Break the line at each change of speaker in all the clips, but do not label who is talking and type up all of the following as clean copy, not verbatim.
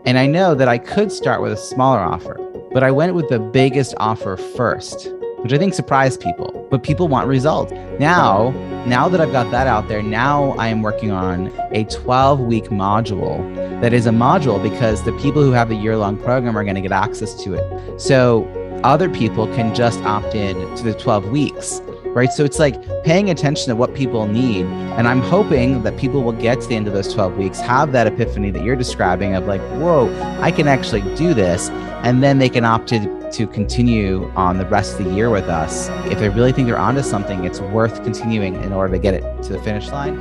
And I know that I could start with a smaller offer, but I went with the biggest offer first, which I think surprised people. But people want results. Now that I've got that out there, now I am working on a 12-week module that is a module because the people who have the year-long program are going to get access to it. So other people can just opt in to the 12 weeks, right? So it's like paying attention to what people need. And I'm hoping that people will get to the end of those 12 weeks, have that epiphany that you're describing of like, whoa, I can actually do this. And then they can opt to continue on the rest of the year with us. If they really think they're onto something, it's worth continuing in order to get it to the finish line.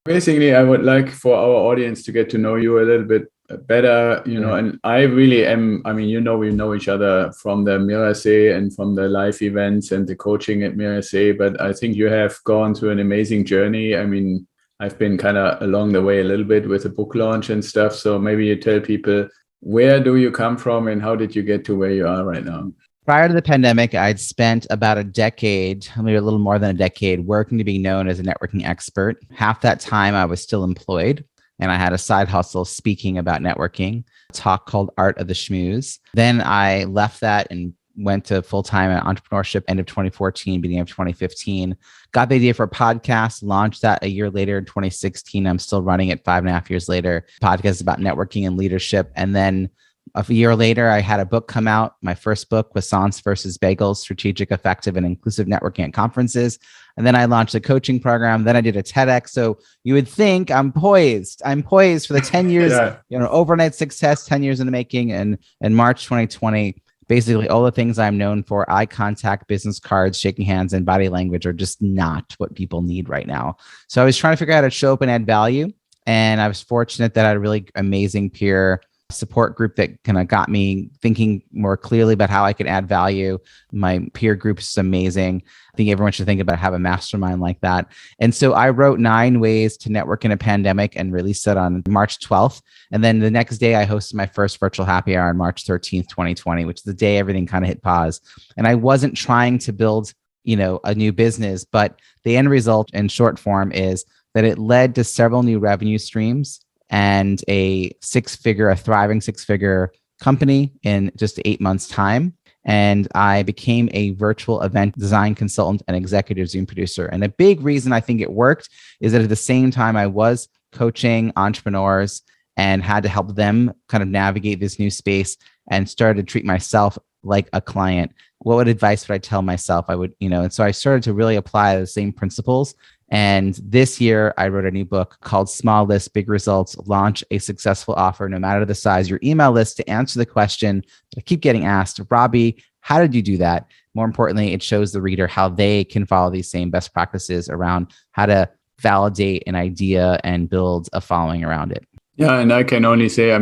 Basically, I would like for our audience to get to know you a little bit better, and I really am, we know each other from the Mirasee and from the live events and the coaching at Mirasee, but I think you have gone through an amazing journey. I've been kind of along the way a little bit with the book launch and stuff. So maybe you tell people, where do you come from and how did you get to where you are right now?
Prior to the pandemic, I'd spent about a decade, maybe a little more than a decade, working to be known as a networking expert. Half that time I was still employed and I had a side hustle speaking about networking, a talk called Art of the Schmooze. Then I left that and went to full-time entrepreneurship end of 2014, beginning of 2015. Got the idea for a podcast, launched that a year later in 2016. I'm still running it 5.5 years later. Podcast about networking and leadership. And then a year later, I had a book come out. My first book was Croissants versus Bagels, Strategic, Effective, and Inclusive Networking at Conferences. And then I launched a coaching program. Then I did a TEDx. So you would think I'm poised. I'm poised for the 10 years, overnight success, 10 years in the making. And in March 2020, basically all the things I'm known for, eye contact, business cards, shaking hands, and body language are just not what people need right now. So I was trying to figure out how to show up and add value. And I was fortunate that I had a really amazing peer support group that kind of got me thinking more clearly about how I could add value. My peer group is amazing. I think everyone should think about have a mastermind like that. And so I wrote 9 ways to network in a pandemic and released it on March 12th. And then the next day I hosted my first virtual happy hour on March 13th, 2020, which is the day everything kind of hit pause. And I wasn't trying to build, a new business, but the end result in short form is that it led to several new revenue streams and a thriving six-figure company in just 8 months' time. And I became a virtual event design consultant and executive Zoom producer. And a big reason I think it worked is that at the same time I was coaching entrepreneurs and had to help them kind of navigate this new space and started to treat myself like a client. What advice would I tell myself? And so I started to really apply the same principles. And this year, I wrote a new book called Small List, Big Results, Launch a Successful Offer, No Matter the Size, your email list to answer the question that I keep getting asked, Robbie, how did you do that? More importantly, it shows the reader how they can follow these same best practices around how to validate an idea and build a following around it.
Yeah, and I can only say,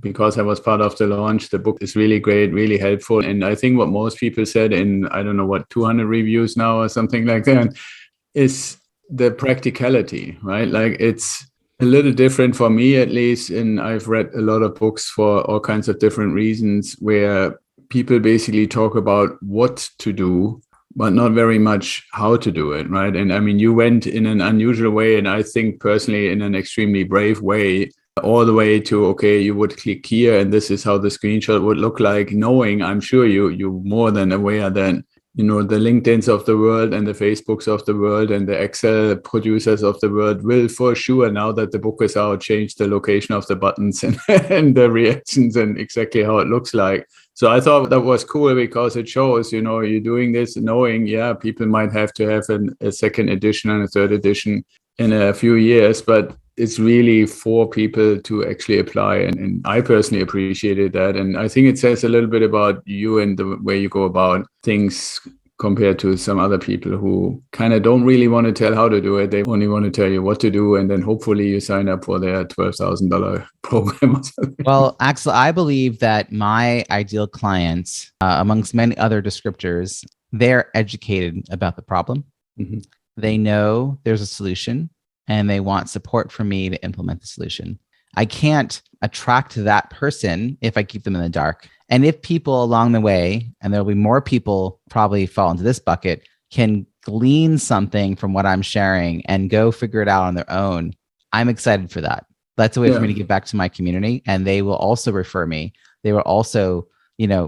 because I was part of the launch, the book is really great, really helpful. And I think what most people said in, 200 reviews now or something like that, is the practicality, right? Like it's a little different for me, at least. And I've read a lot of books for all kinds of different reasons where people basically talk about what to do, but not very much how to do it, right? And you went in an unusual way, and I think personally in an extremely brave way, all the way to, okay, you would click here and this is how the screenshot would look like, knowing, I'm sure you're more than aware that the LinkedIns of the world and the Facebooks of the world and the Excel producers of the world will for sure, now that the book is out, change the location of the buttons and, and the reactions and exactly how it looks like. So I thought that was cool because it shows, you're doing this knowing, people might have to have a second edition and a third edition in a few years, but it's really for people to actually apply. And I personally appreciated that. And I think it says a little bit about you and the way you go about things compared to some other people who kind of don't really want to tell how to do it. They only want to tell you what to do. And then hopefully you sign up for their $12,000 program or something.
Well, Axel, I believe that my ideal clients, amongst many other descriptors, they're educated about the problem. Mm-hmm. They know there's a solution and they want support from me to implement the solution. I can't attract that person if I keep them in the dark. And if people along the way, and there'll be more people probably fall into this bucket, can glean something from what I'm sharing and go figure it out on their own, I'm excited for that. That's a way for me to give back to my community. And they will also refer me. They will also,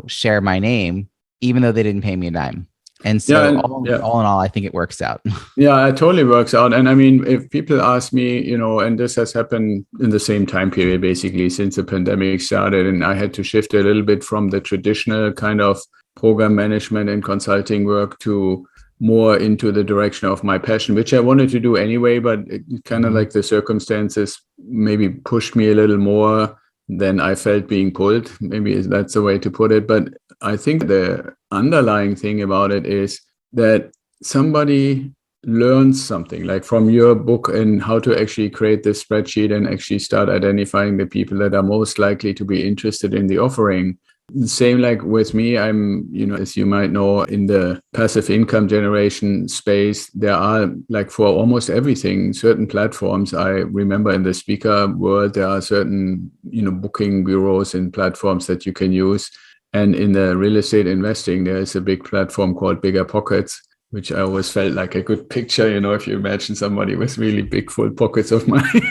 share my name, even though they didn't pay me a dime. And so all in all, I think it works out.
Yeah, it totally works out. And I mean, if people ask me, and this has happened in the same time period, basically, since the pandemic started, and I had to shift a little bit from the traditional kind of program management and consulting work to more into the direction of my passion, which I wanted to do anyway, but it kind of like the circumstances maybe pushed me a little more than I felt being pulled. Maybe that's the way to put it. But I think the underlying thing about it is that somebody learns something like from your book and how to actually create this spreadsheet and actually start identifying the people that are most likely to be interested in the offering. Same like with me, I'm, as you might know, in the passive income generation space, there are like for almost everything, certain platforms. I remember in the speaker world, there are certain, booking bureaus and platforms that you can use. And in the real estate investing, there is a big platform called Bigger Pockets, which I always felt like a good picture, if you imagine somebody with really big full pockets of money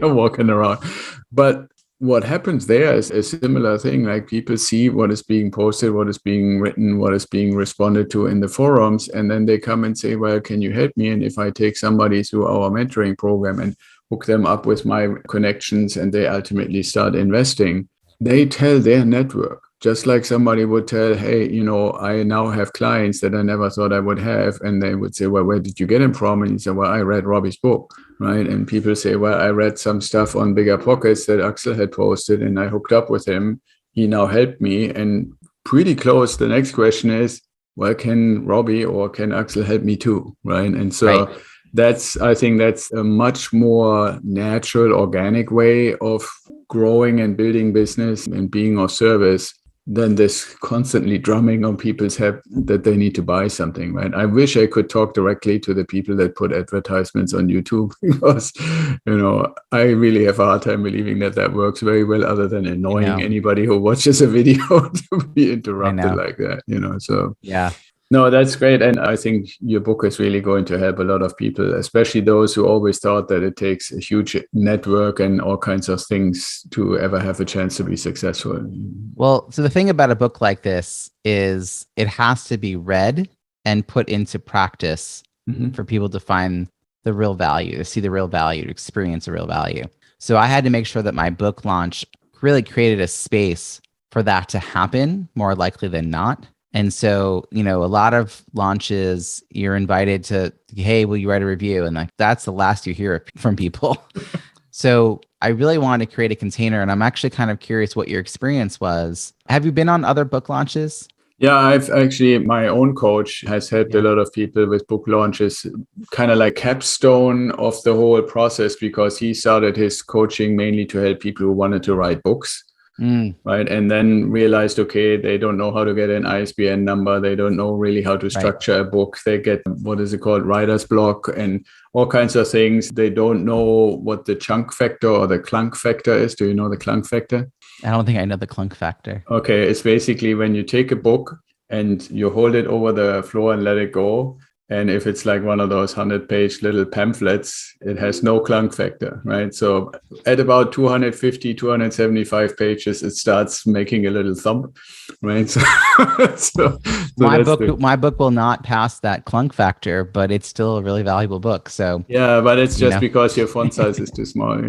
walking around. But what happens there is a similar thing. Like people see what is being posted, what is being written, what is being responded to in the forums. And then they come and say, well, can you help me? And if I take somebody through our mentoring program and hook them up with my connections and they ultimately start investing, they tell their network. Just like somebody would tell, hey, I now have clients that I never thought I would have. And they would say, well, where did you get them from? And you say, well, I read Robbie's book, right? And people say, well, I read some stuff on Bigger Pockets that Axel had posted and I hooked up with him. He now helped me. And pretty close, the next question is, well, can Robbie or can Axel help me too, right? And so I think that's a much more natural, organic way of growing and building business and being of service than this constantly drumming on people's head that they need to buy something, right? I wish I could talk directly to the people that put advertisements on YouTube because, I really have a hard time believing that works very well other than annoying anybody who watches a video to be interrupted like that, so.
Yeah.
No, that's great. And I think your book is really going to help a lot of people, especially those who always thought that it takes a huge network and all kinds of things to ever have a chance to be successful.
Well, so the thing about a book like this is it has to be read and put into practice for people to find the real value, to see the real value, to experience the real value. So I had to make sure that my book launch really created a space for that to happen more likely than not. And so, a lot of launches, you're invited to, hey, will you write a review? And like, that's the last you hear from people. So I really wanted to create a container. And I'm actually kind of curious what your experience was. Have you been on other book launches?
Yeah, I've actually, my own coach has helped a lot of people with book launches, kind of like capstone of the whole process, because he started his coaching mainly to help people who wanted to write books. Right. And then realized, okay, they don't know how to get an ISBN number. They don't know really how to structure a book. They get, what is it called? Writer's block and all kinds of things. They don't know what the chunk factor or the clunk factor is. Do you know the clunk factor?
I don't think I know the clunk factor.
Okay. It's basically when you take a book and you hold it over the floor and let it go. And if it's like one of those 100-page little pamphlets, it has no clunk factor, right? So at about 250, 275 pages, it starts making a little thump, right? So
my book will not pass that clunk factor, but it's still a really valuable book. So
yeah, but it's just because your font size is too small,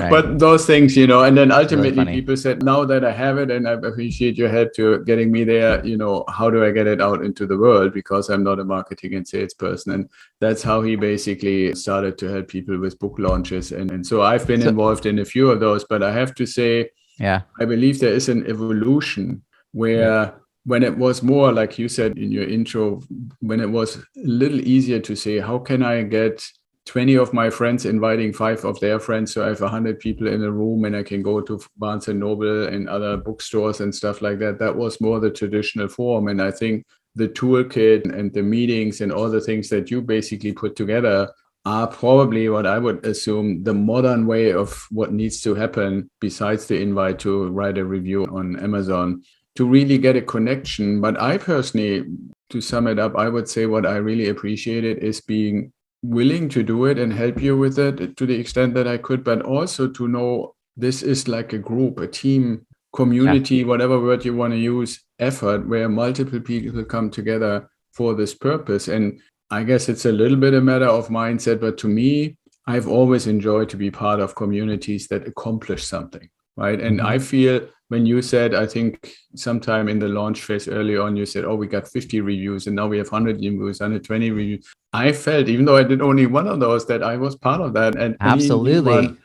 But those things, and then ultimately really people said, now that I have it and I appreciate your help to getting me there, how do I get it out into the world? Because I'm not a marketing and salesperson. And that's how he basically started to help people with book launches. And so I've been involved in a few of those, but I have to say, I believe there is an evolution where when it was more, like you said in your intro, when it was a little easier to say, how can I get 20 of my friends inviting 5 of their friends, so I have 100 people in a room and I can go to Barnes and Noble and other bookstores and stuff like that. That was more the traditional form. And I think the toolkit and the meetings and all the things that you basically put together are probably what I would assume the modern way of what needs to happen besides the invite to write a review on Amazon to really get a connection. But I personally, to sum it up, I would say what I really appreciated is being willing to do it and help you with it to the extent that I could, but also to know this is like a group, a team,
Yeah.
community, whatever word you want to use, effort where multiple people come together for this purpose. And I guess it's a little bit a matter of mindset, but to me, I've always enjoyed to be part of communities that accomplish something, right? And
Mhm.
I feel when you said, I think sometime in the launch phase early on, you said, oh, we got 50 reviews and now we have 100 reviews, 120 reviews. I felt, even though I did only one of those, that I was part of that. And any new
Absolutely.
one,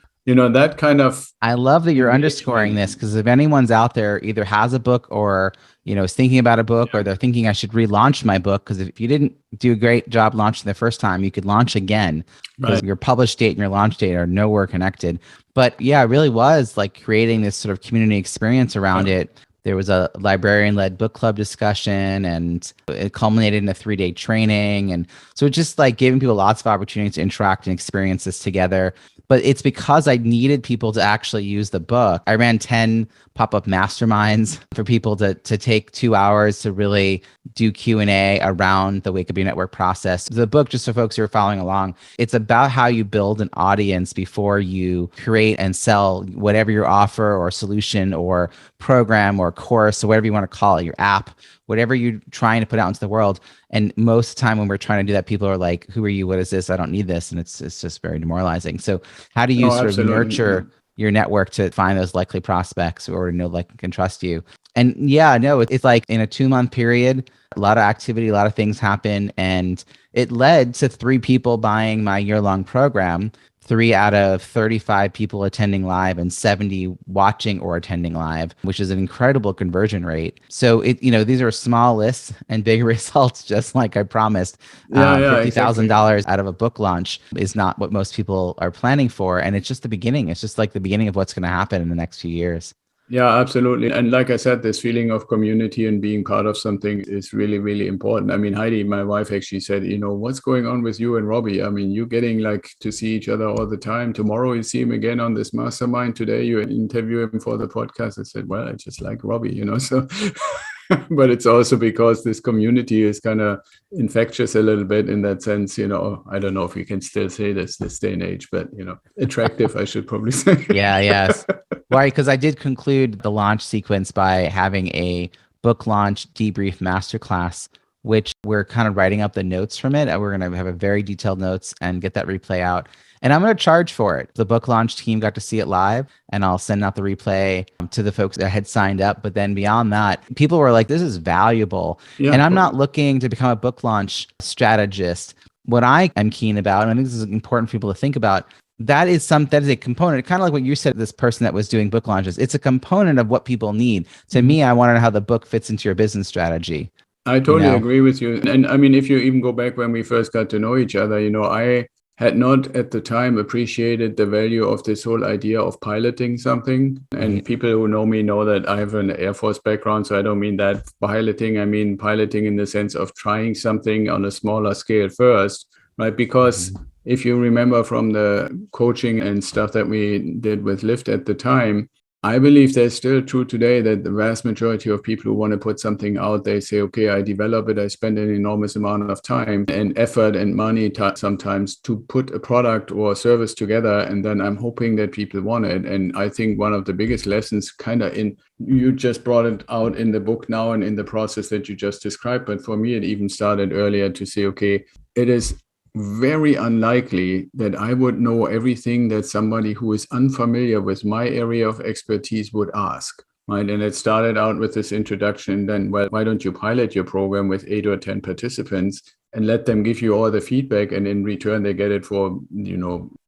that kind of
I love that you're underscoring
engagement.
this because if anyone's out there either has a book or is thinking about a book or they're thinking I should relaunch my book because if you didn't do a great job launching the first time, you could launch again because
Right.
your published date and your launch date are nowhere connected. But yeah, it really was like creating this sort of community experience around
Yeah.
it. There was a librarian-led book club discussion, and it culminated in a 3-day training. And so it just like giving people lots of opportunities to interact and experience this together. But it's because I needed people to actually use the book. I ran 10 pop-up masterminds for people to take 2 hours to really do Q&A around the Wake Up Your Network process. The book, just so folks who are following along, it's about how you build an audience before you create and sell whatever your offer or solution or program or course or whatever you want to call it, your app, whatever you're trying to put out into the world. And most of the time when we're trying to do that, people are like, who are you? What is this? I don't need this. And it's just very demoralizing. So how do you
No,
sort of
absolutely. Yeah.
nurture your network to find those likely prospects who already know, like, and can trust you? And yeah, no, it's like in a 2-month period, a lot of activity, a lot of things happen. And it led to 3 people buying my year-long program, 3 out of 35 people attending live and 70 watching or attending live, which is an incredible conversion rate. So these are small lists and big results, just like I promised.
Yeah, yeah, exactly.
$50,000 out of a book launch is not what most people are planning for. And it's just the beginning. It's just like the beginning of what's going to happen in the next few years.
Yeah, absolutely. And like I said, this feeling of community and being part of something is really, really important. I mean, Heidi, my wife, actually said, what's going on with you and Robbie? I mean, you getting like to see each other all the time. Tomorrow you see him again on this mastermind. Today you interview him for the podcast. I said, well, I just like Robbie, so but it's also because this community is kind of infectious a little bit in that sense. I don't know if we can still say this day and age, but attractive, I should probably say.
Yeah, yes. Right, because I did conclude the launch sequence by having a book launch debrief masterclass, which we're kind of writing up the notes from it. We're going to have a very detailed notes and get that replay out. And I'm going to charge for it. The book launch team got to see it live, and I'll send out the replay to the folks that had signed up. But then beyond that, people were like, this is valuable.
Yeah,
And I'm not looking to become a book launch strategist. What I am keen about, and I think this is important for people to think about, that is a component, kind of like what you said, this person that was doing book launches. It's a component of what people need. To me, I want to know how the book fits into your business strategy.
I totally agree with you. And I mean, if you even go back when we first got to know each other, I had not at the time appreciated the value of this whole idea of piloting something. And people who know me know that I have an Air Force background. So I don't mean that piloting. I mean piloting in the sense of trying something on a smaller scale first, right? Because if you remember from the coaching and stuff that we did with Lyft at the time, I believe that's still true today, that the vast majority of people who want to put something out, they say, okay, I develop it. I spend an enormous amount of time and effort and money sometimes to put a product or a service together. And then I'm hoping that people want it. And I think one of the biggest lessons you just brought it out in the book now and in the process that you just described. But for me, it even started earlier to say, okay, it is very unlikely that I would know everything that somebody who is unfamiliar with my area of expertise would ask. Right. And it started out with this introduction. Then, well, why don't you pilot your program with 8 or 10 participants and let them give you all the feedback? And in return, they get it for,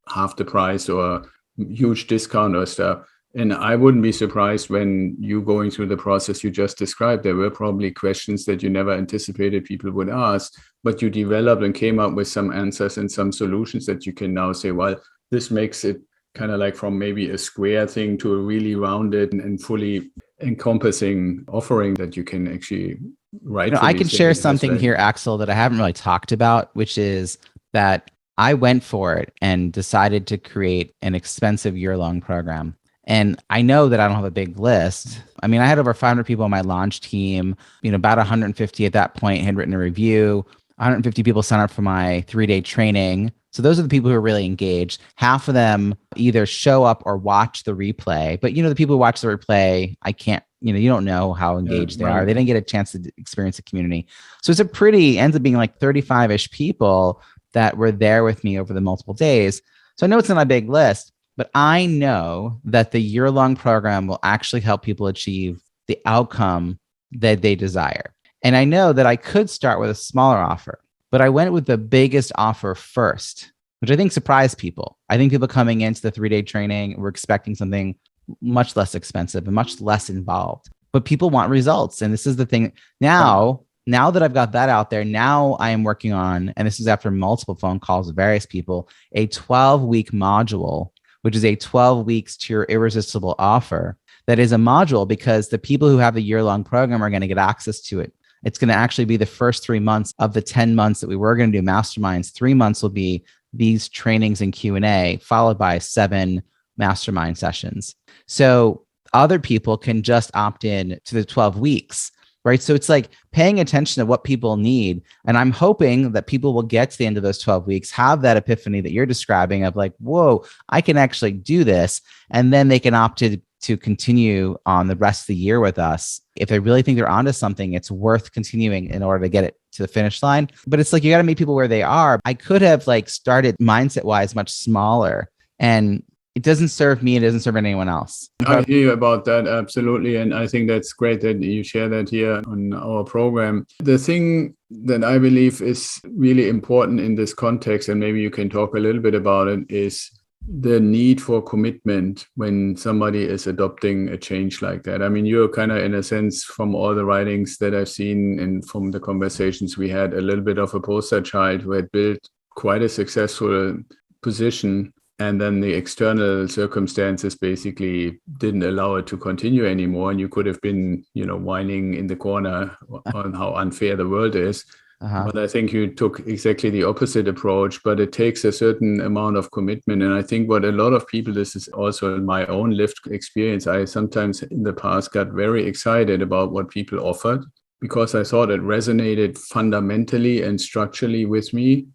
half the price or a huge discount or stuff. And I wouldn't be surprised when you going through the process you just described, there were probably questions that you never anticipated people would ask, but you developed and came up with some answers and some solutions that you can now say, well, this makes it kind of like from maybe a square thing to a really rounded and fully encompassing offering that you can actually rightfully
I can
say
share
it has
something
value.
here, Axel, that I haven't really talked about, which is that I went for it and decided to create an expensive year-long program. And I know that I don't have a big list. I mean, I had over 500 people on my launch team, about 150 at that point had written a review. 150 people signed up for my 3-day training. So those are the people who are really engaged. Half of them either show up or watch the replay. But the people who watch the replay, I can't, you don't know how engaged they are. They didn't get a chance to experience the community. So it's ends up being like 35-ish people that were there with me over the multiple days. So I know it's not a big list, but I know that the year-long program will actually help people achieve the outcome that they desire. And I know that I could start with a smaller offer, but I went with the biggest offer first, which I think surprised people. I think people coming into the 3-day training were expecting something much less expensive and much less involved. But people want results. And this is the thing. Now that I've got that out there, now I am working on, and this is after multiple phone calls with various people, a 12-week module, which is a 12 weeks to your irresistible offer. That is a module because the people who have the year-long program are going to get access to it. It's going to actually be the first 3 months of the 10 months that we were going to do masterminds. 3 months will be these trainings and Q&A, followed by 7 mastermind sessions. So other people can just opt in to the 12 weeks. Right. So it's like paying attention to what people need. And I'm hoping that people will get to the end of those 12 weeks, have that epiphany that you're describing of like, whoa, I can actually do this. And then they can opt to continue on the rest of the year with us. If they really think they're onto something, it's worth continuing in order to get it to the finish line. But it's like, you got to meet people where they are. I could have started mindset wise much smaller, and it doesn't serve me. It doesn't serve anyone else.
I hear you about that. Absolutely. And I think that's great that you share that here on our program. The thing that I believe is really important in this context, and maybe you can talk a little bit about it, is the need for commitment when somebody is adopting a change like that. I mean, you're kind of, in a sense, from all the writings that I've seen and from the conversations we had, a little bit of a poster child who had built quite a successful position. And then the external circumstances basically didn't allow it to continue anymore. And you could have been, whining in the corner on how unfair the world is. But I think you took exactly the opposite approach, but it takes a certain amount of commitment. And I think what a lot of people, this is also in my own lived experience, I sometimes in the past got very excited about what people offered because I thought it resonated fundamentally and structurally with me.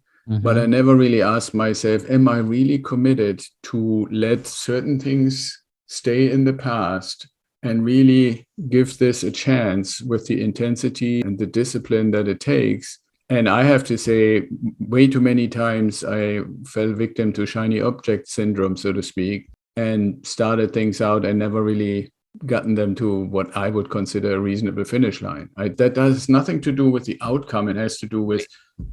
But I never really asked myself, am I really committed to let certain things stay in the past and really give this a chance with the intensity and the discipline that it takes? And I have to say, way too many times I fell victim to shiny object syndrome, so to speak, and started things out and never really gotten them to what I would consider a reasonable finish line. That has nothing to do with the outcome. It has to do with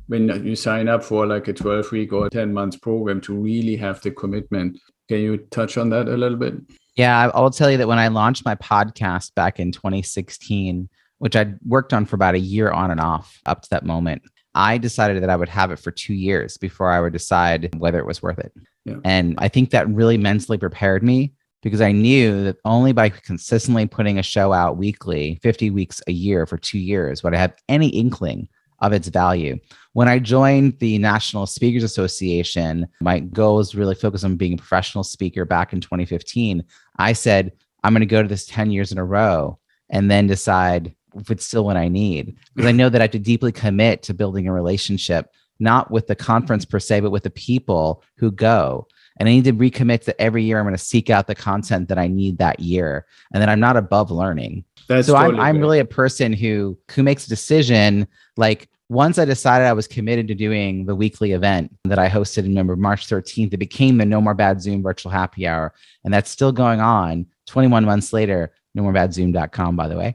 when you sign up for like a 12-week or 10-month program to really have the commitment. Can you touch on that a little bit?
Yeah, I'll tell you that when I launched my podcast back in 2016, which I'd worked on for about a year on and off up to that moment, I decided that I would have it for 2 years before I would decide whether it was worth it. Yeah. And I think that really mentally prepared me because I knew that only by consistently putting a show out weekly, 50 weeks a year for 2 years, would I have any inkling of its value. When I joined the National Speakers Association, my goal was really focused on being a professional speaker back in 2015. I said, I'm going to go to this 10 years in a row and then decide if it's still what I need. Because I know that I have to deeply commit to building a relationship, not with the conference per se, but with the people who go. And I need to recommit that every year I'm going to seek out the content that I need that year. And then I'm not above learning. So totally I'm really a person who makes a decision. Like once I decided I was committed to doing the weekly event that I hosted in March 13th, it became the No More Bad Zoom virtual happy hour. And that's still going on 21 months later, nomorebadzoom.com, by the way.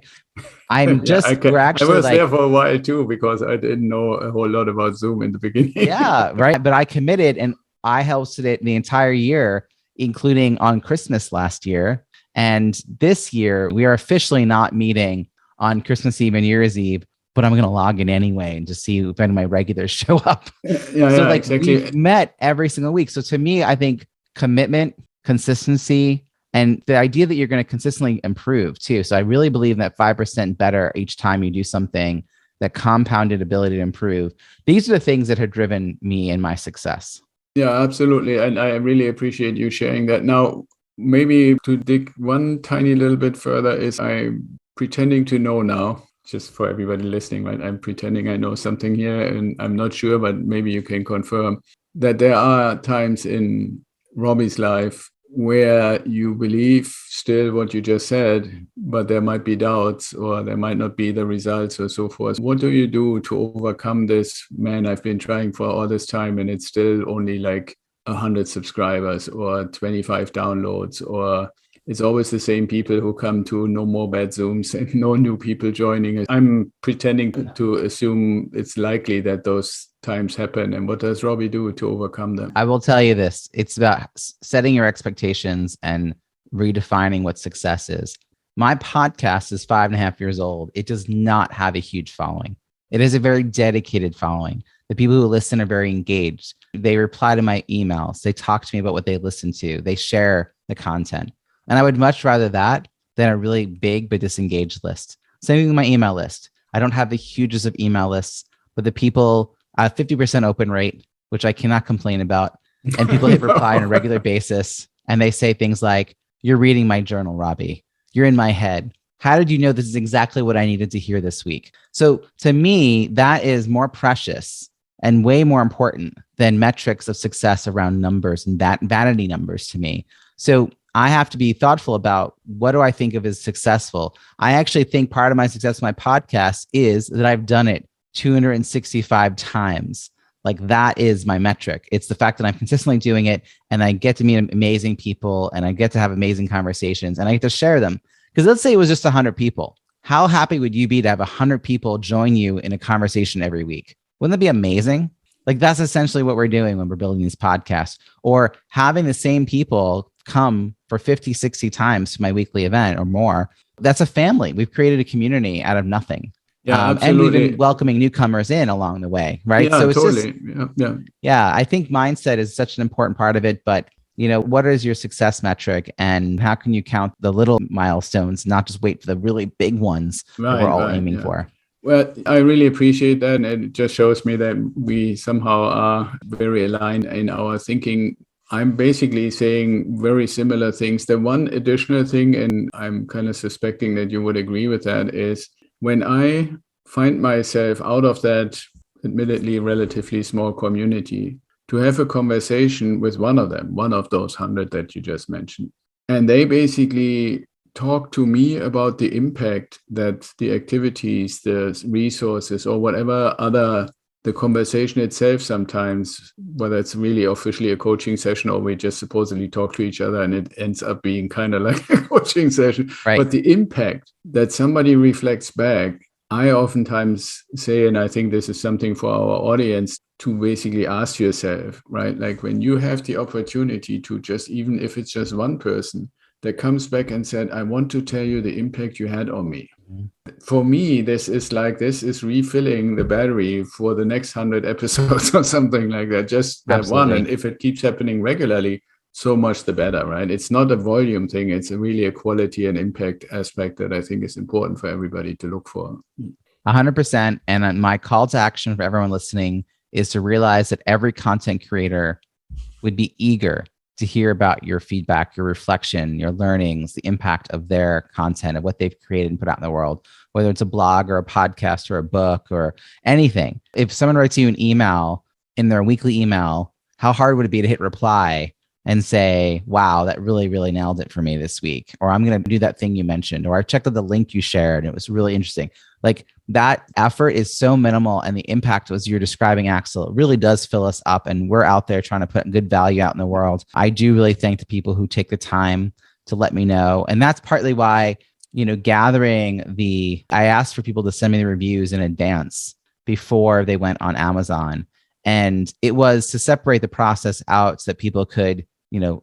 I'm just,
we're actually I was there for a while too, because I didn't know a whole lot about Zoom in the beginning.
Yeah, right. But I committed and I hosted it the entire year, including on Christmas last year. And this year, we are officially not meeting on Christmas Eve and New Year's Eve, but I'm going to log in anyway and just see if any of my regulars show up. Exactly. We've met every single week. So to me, I think commitment, consistency, and the idea that you're going to consistently improve too. So I really believe that 5% better each time you do something that compounded ability to improve. These are the things that have driven me in my success.
Yeah, absolutely. And I really appreciate you sharing that. Now, maybe to dig one tiny little bit further is I'm pretending to know now, just for everybody listening, right? I'm pretending I know something here and I'm not sure, but maybe you can confirm that there are times in Robbie's life where you believe still what you just said, but there might be doubts or there might not be the results or so forth. What do you do to overcome this? Man, I've been trying for all this time and it's still only like 100 subscribers or 25 downloads, or it's always the same people who come to no more bad Zooms and no new people joining. I'm pretending to assume it's likely that those times happen. And what does Robbie do to overcome them?
I will tell you this. It's about setting your expectations and redefining what success is. My podcast is 5.5 years old. It does not have a huge following. It is a very dedicated following. The people who listen are very engaged. They reply to my emails. They talk to me about what they listen to. They share the content. And I would much rather that than a really big but disengaged list. Same thing with my email list. I don't have the hugest of email lists, but the people, 50% open rate, which I cannot complain about. And people hit reply on a regular basis. And they say things like, "You're reading my journal, Robbie. You're in my head. How did you know this is exactly what I needed to hear this week?" So to me, that is more precious and way more important than metrics of success around numbers and vanity numbers to me. So I have to be thoughtful about what do I think of as successful. I actually think part of my success with my podcast is that I've done it 265 times. Like that is my metric. It's the fact that I'm consistently doing it and I get to meet amazing people and I get to have amazing conversations and I get to share them. Because let's say it was just 100 people. How happy would you be to have 100 people join you in a conversation every week? Wouldn't that be amazing? Like that's essentially what we're doing when we're building these podcasts, or having the same people come for 50, 60 times to my weekly event or more. That's a family. We've created a community out of nothing.
Yeah,
And
absolutely.
we've been welcoming newcomers in along the way, right?
Yeah,
So it's
totally.
yeah, I think mindset is such an important part of it. But, what is your success metric and how can you count the little milestones, not just wait for the really big ones that we're all aiming for?
Well, I really appreciate that. And it just shows me that we somehow are very aligned in our thinking. I'm basically saying very similar things. The one additional thing, and I'm kind of suspecting that you would agree with that, is when I find myself out of that admittedly relatively small community, to have a conversation with one of them, one of those 100 that you just mentioned, and they basically talk to me about the impact that the activities, the resources, or whatever other, the conversation itself sometimes, whether it's really officially a coaching session or we just supposedly talk to each other and it ends up being kind of like a coaching session,
right.
But the impact that somebody reflects back, I oftentimes say, and I think this is something for our audience to basically ask yourself, right? Like when you have the opportunity to just, even if it's just one person that comes back and said, "I want to tell you the impact you had on me." Mm-hmm. For me, this is refilling the battery for the next 100 episodes or something like that, just that Absolutely. One. And if it keeps happening regularly, so much the better, right? It's not a volume thing. It's really a quality and impact aspect that I think is important for everybody to look for.
100%. And my call to action for everyone listening is to realize that every content creator would be eager to hear about your feedback, your reflection, your learnings, the impact of their content, of what they've created and put out in the world, whether it's a blog or a podcast or a book or anything. If someone writes you an email in their weekly email, how hard would it be to hit reply and say, "Wow, that really, really nailed it for me this week," or "I'm going to do that thing you mentioned," or "I checked out the link you shared and it was really interesting." Like that effort is so minimal, and the impact, as you're describing, Axel, it really does fill us up, and we're out there trying to put good value out in the world. I do really thank the people who take the time to let me know, and that's partly why, I asked for people to send me the reviews in advance before they went on Amazon, and it was to separate the process out so that people could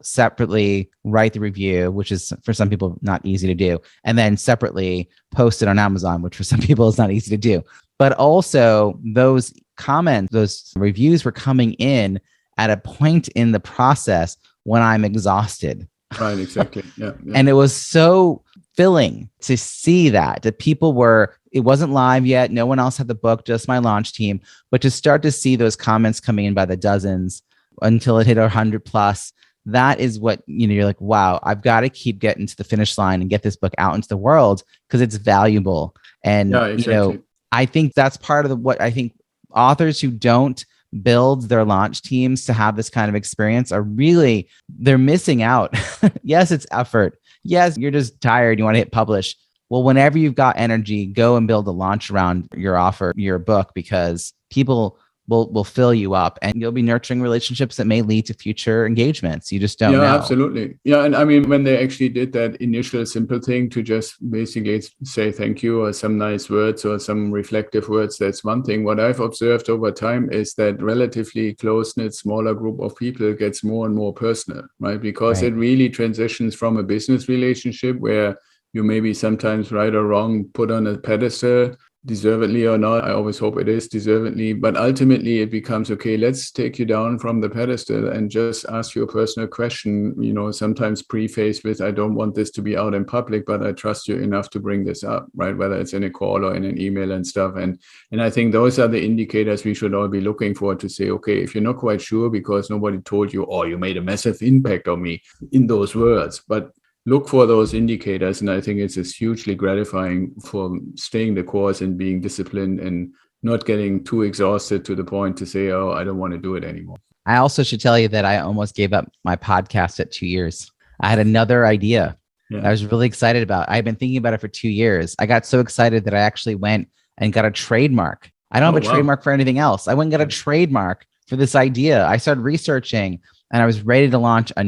separately write the review, which is for some people not easy to do, and then separately post it on Amazon, which for some people is not easy to do. But also those comments, those reviews were coming in at a point in the process when I'm exhausted
Right, exactly. Yeah, yeah.
And it was so filling to see that people were, it wasn't live yet. No one else had the book, just my launch team. But to start to see those comments coming in by the dozens until it hit 100 plus, that is what, you're like, wow, I've got to keep getting to the finish line and get this book out into the world because it's valuable. And,
Yeah, exactly.
I think that's part of what I think authors who don't build their launch teams to have this kind of experience are really, they're missing out. Yes, it's effort. Yes, you're just tired. You want to hit publish. Well, whenever you've got energy, go and build a launch around your offer, your book, because people will fill you up and you'll be nurturing relationships that may lead to future engagements. You just don't
Yeah,
know.
absolutely. Yeah. And I mean, when they actually did that initial simple thing to just basically say thank you or some nice words or some reflective words, that's one thing. What I've observed over time is that relatively close-knit, smaller group of people gets more and more personal, right? Because
Right.
it really transitions from a business relationship where you maybe sometimes right or wrong put on a pedestal, deservedly or not. I always hope it is deservedly, but ultimately it becomes, okay, let's take you down from the pedestal and just ask you a personal question, sometimes prefaced with, I don't want this to be out in public, but I trust you enough to bring this up, right? Whether it's in a call or in an email and stuff. And I think those are the indicators we should all be looking for to say, okay, if you're not quite sure because nobody told you, or you made a massive impact on me in those words, but look for those indicators. And I think it's hugely gratifying for staying the course and being disciplined and not getting too exhausted to the point to say, oh, I don't want to do it anymore.
I also should tell you that I almost gave up my podcast at 2 years. I had another idea that I was really excited about. I've been thinking about it for 2 years. I got so excited that I actually went and got a trademark. I don't have a trademark for anything else. I went and got a trademark for this idea. I started researching and I was ready to launch a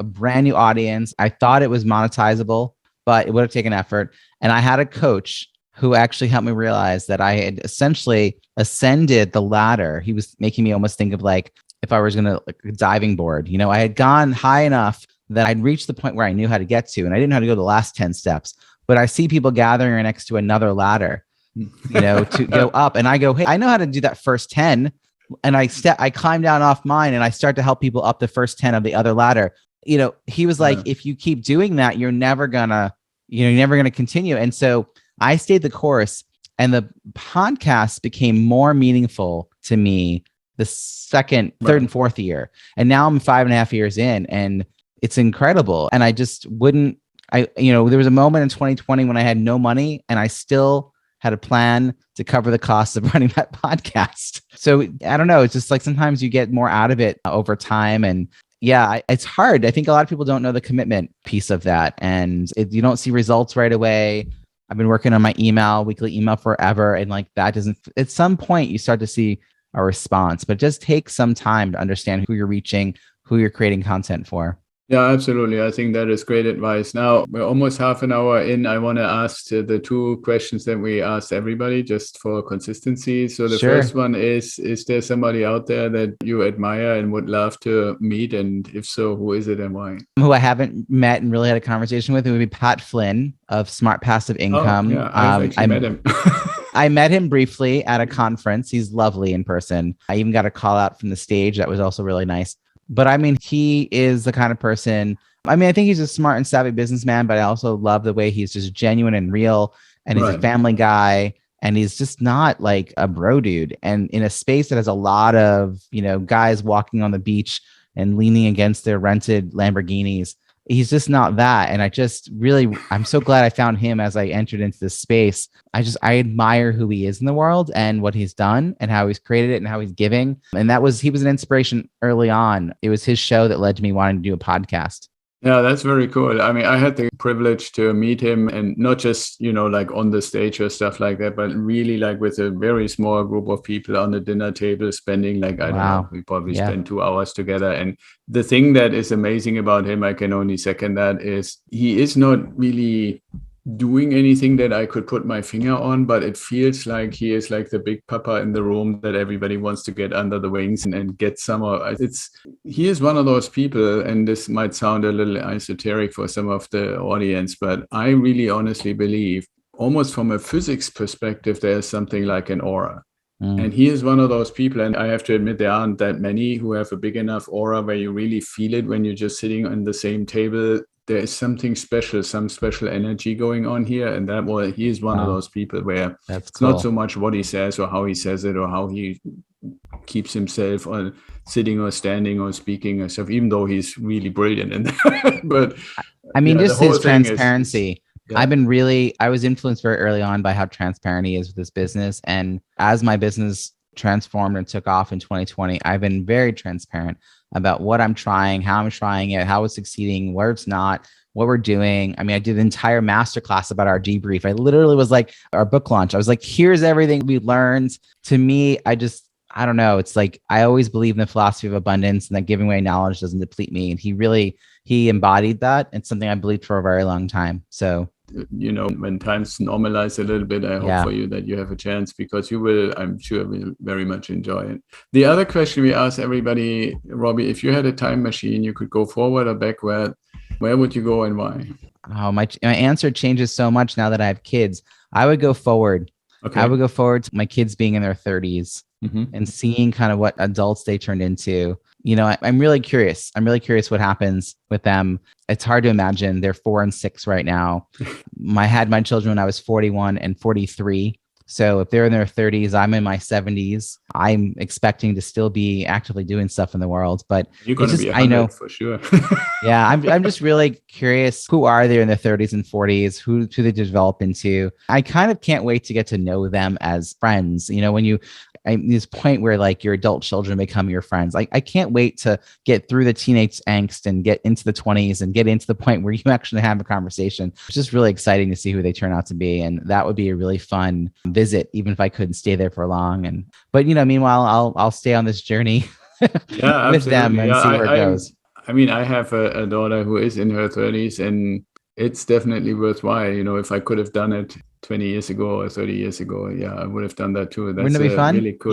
brand new audience. I thought it was monetizable, but it would have taken effort. And I had a coach who actually helped me realize that I had essentially ascended the ladder. He was making me almost think of like if I was going to like a diving board. I had gone high enough that I'd reached the point where I knew how to get to, and I didn't know how to go the last 10 steps. But I see people gathering next to another ladder, to go up. And I go, hey, I know how to do that first 10. And I climb down off mine and I start to help people up the first 10 of the other ladder. He was like, if you keep doing that, you're never gonna continue. And so I stayed the course, and the podcast became more meaningful to me the second, third, and fourth year. And now I'm 5.5 years in, and it's incredible. And I just wouldn't, there was a moment in 2020 when I had no money and I still had a plan to cover the costs of running that podcast. So I don't know. It's just like sometimes you get more out of it over time. And yeah, it's hard. I think a lot of people don't know the commitment piece of that. And you don't see results right away. I've been working on my weekly email forever. And like that doesn't, at some point you start to see a response, but it just takes some time to understand who you're reaching, who you're creating content for.
Yeah, absolutely. I think that is great advice. Now, we're almost half an hour in. I want to ask the two questions that we asked everybody just for consistency. So the first one is there somebody out there that you admire and would love to meet? And if so, who is it and why?
Who I haven't met and really had a conversation with, it would be Pat Flynn of Smart Passive Income.
Oh, yeah, I've actually met him.
I met him briefly at a conference. He's lovely in person. I even got a call out from the stage. That was also really nice. But I mean, he is the kind of person, I think he's a smart and savvy businessman, but I also love the way he's just genuine and real. And he's a family guy, and he's just not like a bro dude. And in a space that has a lot of, guys walking on the beach and leaning against their rented Lamborghinis, he's just not that. And I'm so glad I found him as I entered into this space. I admire who he is in the world and what he's done and how he's created it and how he's giving. And he was an inspiration early on. It was his show that led to me wanting to do a podcast.
Yeah, that's very cool. I had the privilege to meet him, and not just, like on the stage or stuff like that, but really like with a very small group of people on the dinner table spending I don't know, we probably spent 2 hours together. And the thing that is amazing about him, I can only second that, is he is not really doing anything that I could put my finger on, but it feels like he is like the big papa in the room that everybody wants to get under the wings and get some of. He is one of those people, and this might sound a little esoteric for some of the audience, but I really honestly believe almost from a physics perspective, there's something like an aura. And he is one of those people, and I have to admit there aren't that many who have a big enough aura where you really feel it when you're just sitting on the same table. There is something special, some special energy going on here. And he is one of those people where it's not so much what he says or how he says it or how he keeps himself on sitting or standing or speaking or stuff, even though he's really brilliant in that. But
I mean, just his transparency. I was influenced very early on by how transparent he is with this business. And as my business transformed and took off in 2020, I've been very transparent about what I'm trying, how I'm trying it, how it's succeeding, where it's not, what we're doing. I mean, I did an entire masterclass about our debrief. I literally was like, our book launch. I was like, here's everything we learned. To me, I don't know. It's like, I always believe in the philosophy of abundance and that giving away knowledge doesn't deplete me. And he embodied that. It's something I believed for a very long time. So,
when times normalize a little bit, I hope for you that you have a chance, because you will, I'm sure, will very much enjoy it. The other question we ask everybody, Robbie, if you had a time machine, you could go forward or backward, where would you go and why?
Oh, my answer changes so much now that I have kids. I would go forward. Okay. I would go forward to my kids being in their 30s and seeing kind of what adults they turned into. I'm really curious. I'm really curious what happens with them. It's hard to imagine. They're 4 and 6 right now. I had my children when I was 41 and 43. So if they're in their 30s, I'm in my 70s. I'm expecting to still be actively doing stuff in the world. But
you're going to be 100 for sure.
Yeah, I'm just really curious. Who are they in their 30s and 40s? Who do they develop into? I kind of can't wait to get to know them as friends. When this point where like your adult children become your friends. I can't wait to get through the teenage angst and get into the 20s and get into the point where you actually have a conversation. It's just really exciting to see who they turn out to be. And that would be a really fun visit, even if I couldn't stay there for long. But meanwhile, I'll stay on this journey with them and see where it goes.
I mean, I have a daughter who is in her 30s, and it's definitely worthwhile. If I could have done it 20 years ago or 30 years ago, I would have done that too. That's
Wouldn't it be fun?
Really cool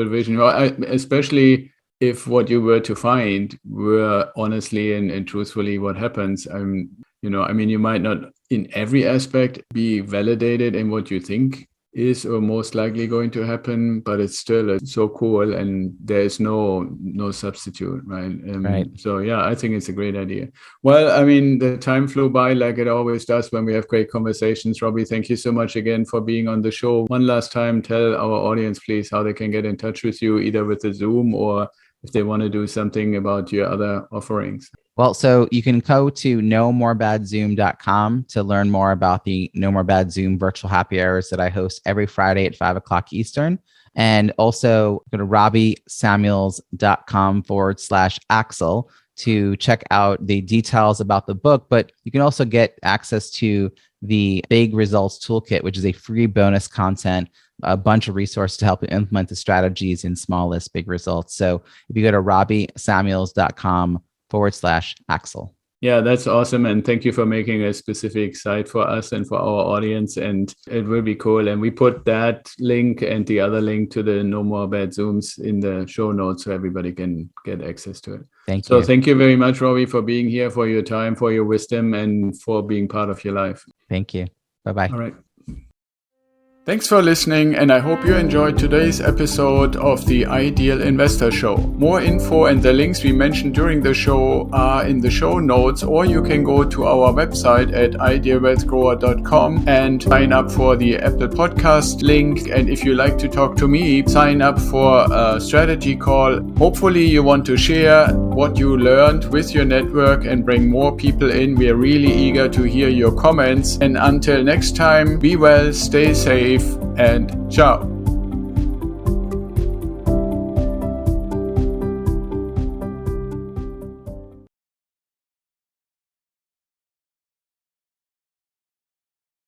vision. Especially if what you were to find were honestly and truthfully what happens. You might not in every aspect be validated in what you think is or most likely going to happen, but it's still so cool, and there is no substitute, right?
Right.
So I think it's a great idea. Well, I mean, the time flew by like it always does when we have great conversations. Robbie, thank you so much again for being on the show. One last time, tell our audience, please, how they can get in touch with you, either with the Zoom or if they want to do something about your other offerings.
Well, so you can go to nomoorebadzoom.com to learn more about the No More Bad Zoom virtual happy hours that I host every Friday at 5:00 Eastern. And also go to robbiesamuels.com/Axel to check out the details about the book. But you can also get access to the Big Results Toolkit, which is a free bonus content, a bunch of resources to help you implement the strategies in small lists, big results. So if you go to robbiesamuels.com/Axel.
Yeah, that's awesome. And thank you for making a specific site for us and for our audience. And it will be cool. And we put that link and the other link to the No More Bad Zooms in the show notes so everybody can get access to it.
Thank you.
So thank you very much, Robbie, for being here, for your time, for your wisdom, and for being part of your life.
Thank you. Bye-bye.
All right. Thanks for listening, and I hope you enjoyed today's episode of the Ideal Investor Show. More info and the links we mentioned during the show are in the show notes, or you can go to our website at idealwealthgrower.com and sign up for the Apple Podcast link. And if you like to talk to me, sign up for a strategy call. Hopefully you want to share what you learned with your network and bring more people in. We are really eager to hear your comments. And until next time, be well, stay safe, and ciao.